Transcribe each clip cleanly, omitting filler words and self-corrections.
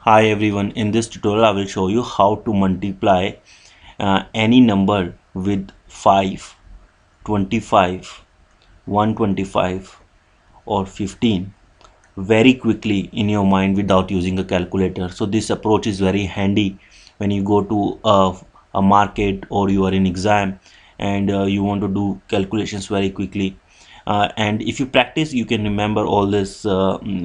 Hi everyone, in this tutorial I will show you how to multiply any number with 5, 25, 125 or 15 very quickly in your mind without using a calculator. So this approach is very handy when you go to a market or you are in exam and you want to do calculations very quickly. And if you practice, you can remember all these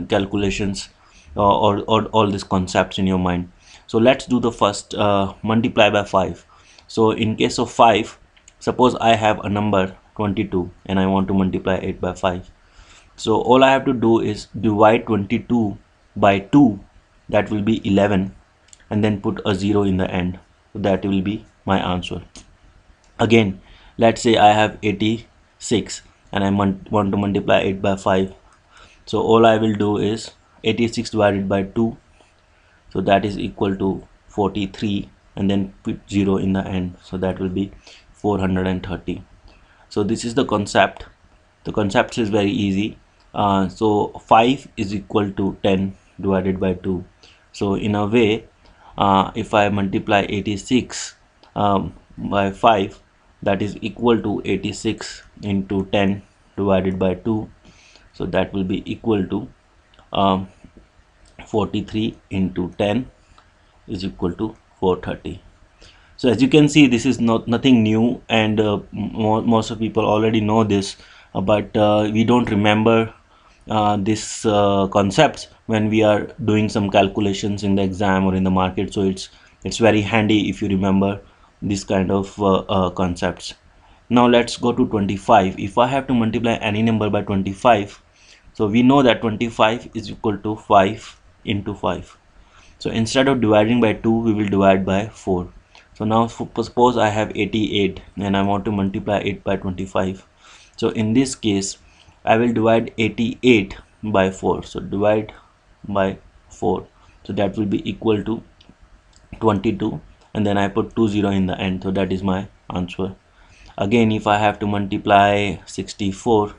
calculations or all these concepts in your mind. So let's do the first multiply by 5. So in case of 5, suppose I have a number 22 and I want to multiply it by 5. So all I have to do is divide 22 by 2, that will be 11, and then put a 0 in the end. So that will be my answer. Again, let's say I have 86 and I want to multiply it by 5. So all I will do is 86 divided by 2, so that is equal to 43, and then put 0 in the end, so that will be 430. So this is the concept. The concept is very easy. So 5 is equal to 10 divided by 2. So in a way, if I multiply 86 by 5, that is equal to 86 into 10 divided by 2. So that will be equal to 43 into 10 is equal to 430. So as you can see, this is nothing new, and most of people already know this, but we don't remember this concepts when we are doing some calculations in the exam or in the market. So it's very handy if you remember this kind of concepts. Now let's go to 25. If I have to multiply any number by 25, so we know that 25 is equal to 5 into 5. So instead of dividing by 2, we will divide by 4. So now suppose I have 88 and I want to multiply it by 25. So in this case, I will divide 88 by 4. So divide by 4. So that will be equal to 22, and then I put 20 in the end. So that is my answer. Again, if I have to multiply 64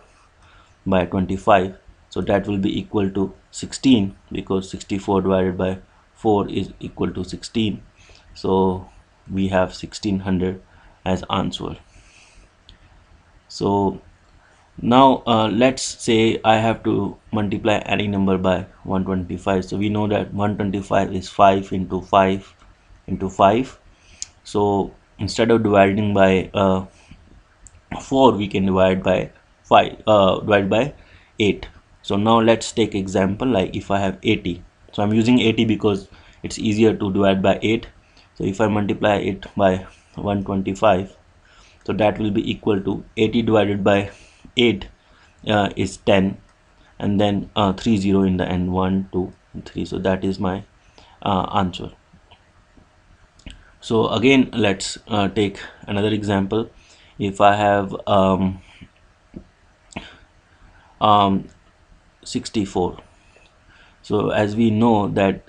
by 25, so that will be equal to 16, because 64 divided by 4 is equal to 16. So we have 1600 as answer. So now let's say I have to multiply any number by 125. So we know that 125 is 5 into 5 into 5. So instead of dividing by 4, we can divide by 8. So now let's take example, like if I have 80. So I'm using 80 because it's easier to divide by 8. So if I multiply it by 125, so that will be equal to 80 divided by 8 is 10, and then 30 in the end, 1 2 3. So that is my answer. So again, let's take another example. If I have 64, so as we know that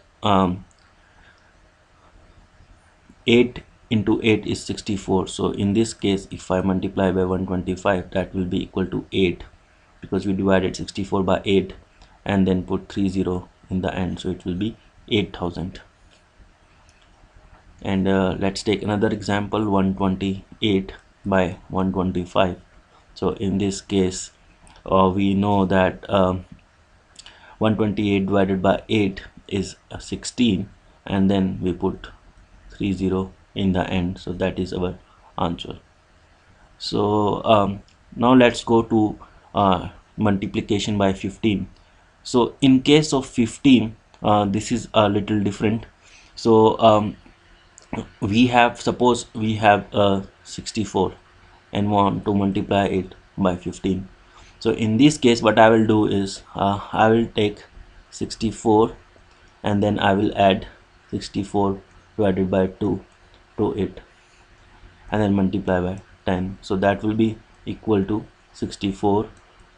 8 into 8 is 64. So in this case, if I multiply by 125, that will be equal to 8, because we divided 64 by 8 and then put 30 in the end. So it will be 8000. And let's take another example, 128 by 125. So in this case, we know that 128 divided by 8 is 16, and then we put 30 in the end. So that is our answer. So now let's go to multiplication by 15. So in case of 15, this is a little different. So we have, suppose we have 64 and want to multiply it by 15. So in this case, what I will do is I will take 64 and then I will add 64 divided by 2 to it, and then multiply by 10. So that will be equal to 64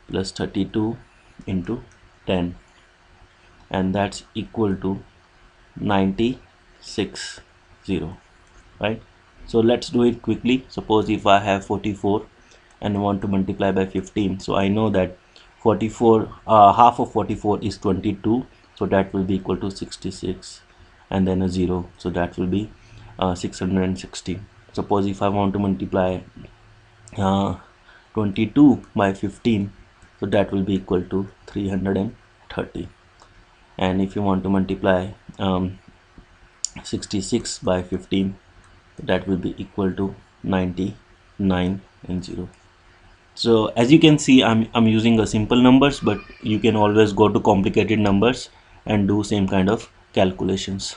plus 32 into 10, and that's equal to 96, right? So let's do it quickly. Suppose if I have 44 and want to multiply by 15, so I know that 44 half of 44 is 22, so that will be equal to 66. and then a 0, so that will be 660. Suppose if I want to multiply 22 by 15, so that will be equal to 330. And if you want to multiply 66 by 15, that will be equal to 99 and 0. So as you can see, I'm using a simple numbers, but you can always go to complicated numbers and do same kind of calculations.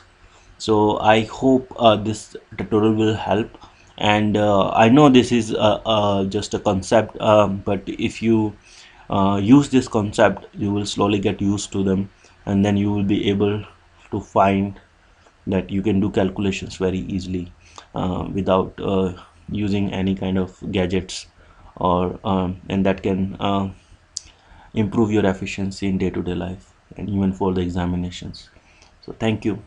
So I hope this tutorial will help, and I know this is just a concept, but if you use this concept, you will slowly get used to them, and then you will be able to find that you can do calculations very easily without using any kind of gadgets, or and that can improve your efficiency in day-to-day life and even for the examinations. So thank you.